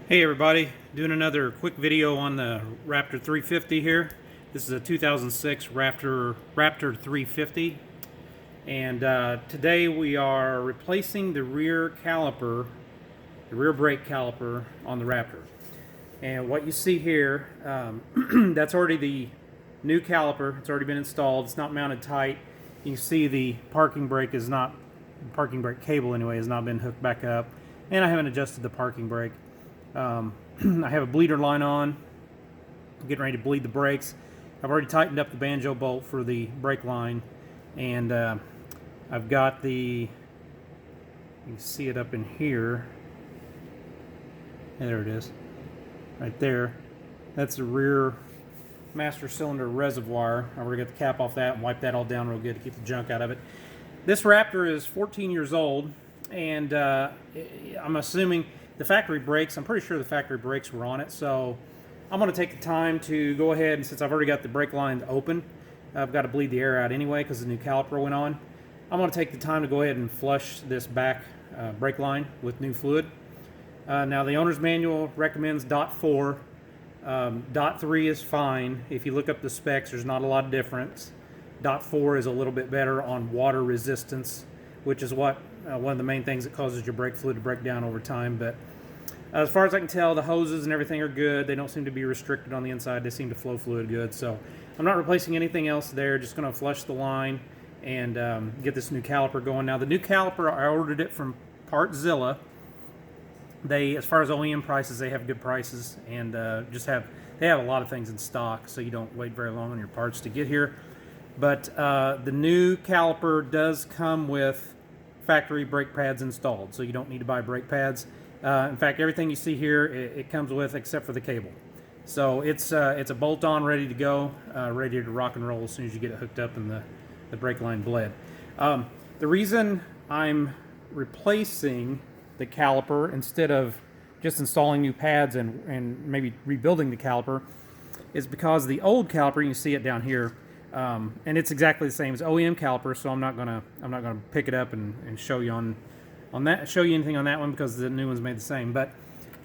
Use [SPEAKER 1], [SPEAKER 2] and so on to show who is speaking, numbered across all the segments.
[SPEAKER 1] Hey everybody, doing another quick video on the Raptor 350 here. This is a 2006 Raptor 350, and today we are replacing the rear caliper, the rear brake caliper on the Raptor. And what you see here, that's already the new caliper. It's already been installed. It's not mounted tight. You can see the parking brake cable anyway has not been hooked back up, and I haven't adjusted the parking brake. I have a bleeder line on. I'm getting ready to bleed the brakes. I've already tightened up the banjo bolt for the brake line, and I've got you can see it up in here. There it is, right there. That's the rear master cylinder reservoir. I've already got the cap off that and wiped that all down real good to keep the junk out of it. This Raptor is 14 years old, and I'm assuming the factory brakes, I'm pretty sure the factory brakes were on it, so I'm going to take the time to go ahead, and since I've already got the brake lines open, I've got to bleed the air out anyway because the new caliper went on. I'm going to take the time to go ahead and flush this back brake line with new fluid. Now the owner's manual recommends .4. .3 is fine. If you look up the specs, there's not a lot of difference. .4 is a little bit better on water resistance, which is what one of the main things that causes your brake fluid to break down over time. But as far as I can tell, the hoses and everything are good. They don't seem to be restricted on the inside. They seem to flow fluid good. So I'm not replacing anything else there. Just going to flush the line and get this new caliper going. Now the new caliper, I ordered it from Partzilla. They, as far as OEM prices, they have good prices, and they have a lot of things in stock, so you don't wait very long on your parts to get here. But the new caliper does come with factory brake pads installed, so you don't need to buy brake pads. In fact, everything you see here, it comes with except for the cable. So it's a bolt-on, ready to go, ready to rock and roll as soon as you get it hooked up and the brake line bled. The reason I'm replacing the caliper instead of just installing new pads and maybe rebuilding the caliper is because the old caliper, you can see it down here, and it's exactly the same as OEM caliper, so I'm not gonna pick it up and show you anything on that one because the new one's made the same. But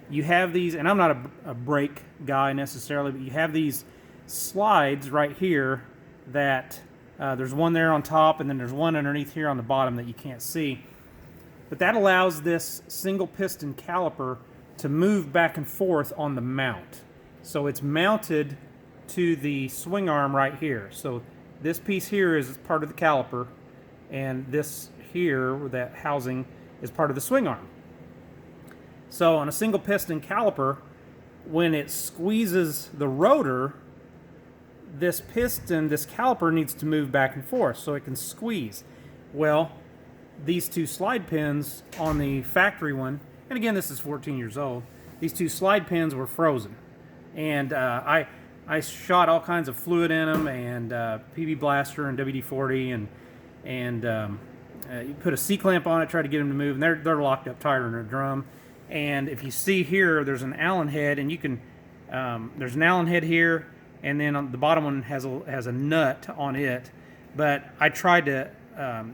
[SPEAKER 1] you have these, and I'm not a brake guy necessarily, but you have these slides right here that there's one there on top, and then there's one underneath here on the bottom that you can't see. But that allows this single piston caliper to move back and forth on the mount. So it's mounted to the swing arm right here. So this piece here is part of the caliper, and this here, that housing, is part of the swing arm. So on a single piston caliper, when it squeezes the rotor, this caliper needs to move back and forth so it can squeeze. Well, these two slide pins on the factory one, and again, this is 14 years old, these two slide pins were frozen. And I shot all kinds of fluid in them, and PB Blaster and WD-40, and you put a C-clamp on it, try to get them to move, and they're locked up tighter in a drum. And if you see here, there's an Allen head, and you can, there's an Allen head here, and then on the bottom one has a nut on it. But I tried to,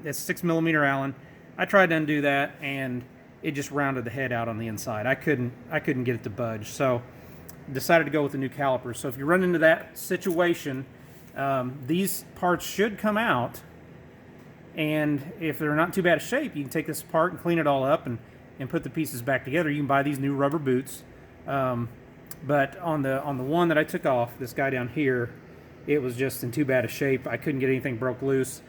[SPEAKER 1] it's 6mm Allen. I tried to undo that, and it just rounded the head out on the inside. I couldn't get it to budge, so decided to go with the new caliper. So if you run into that situation, these parts should come out, and if they're not too bad a shape, you can take this apart and clean it all up and put the pieces back together. You can buy these new rubber boots, but on the one that I took off, this guy down here, it was just in too bad a shape. I couldn't get anything broke loose,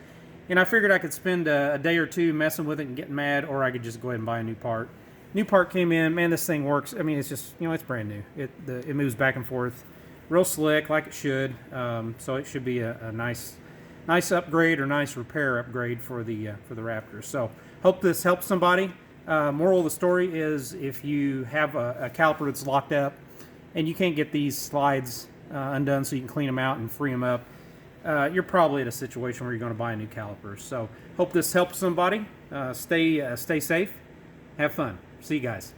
[SPEAKER 1] and I figured I could spend a day or two messing with it and getting mad, or I could just go ahead and buy a new part. New part came in, man, this thing works. I mean, it's just, it's brand new. It moves back and forth real slick like it should, so it should be a nice upgrade or nice repair upgrade for the Raptor. So hope this helps somebody. Moral of the story is, if you have a caliper that's locked up and you can't get these slides undone so you can clean them out and free them up, you're probably at a situation where you're going to buy a new caliper. So hope this helps somebody. Stay safe. Have fun. See you guys.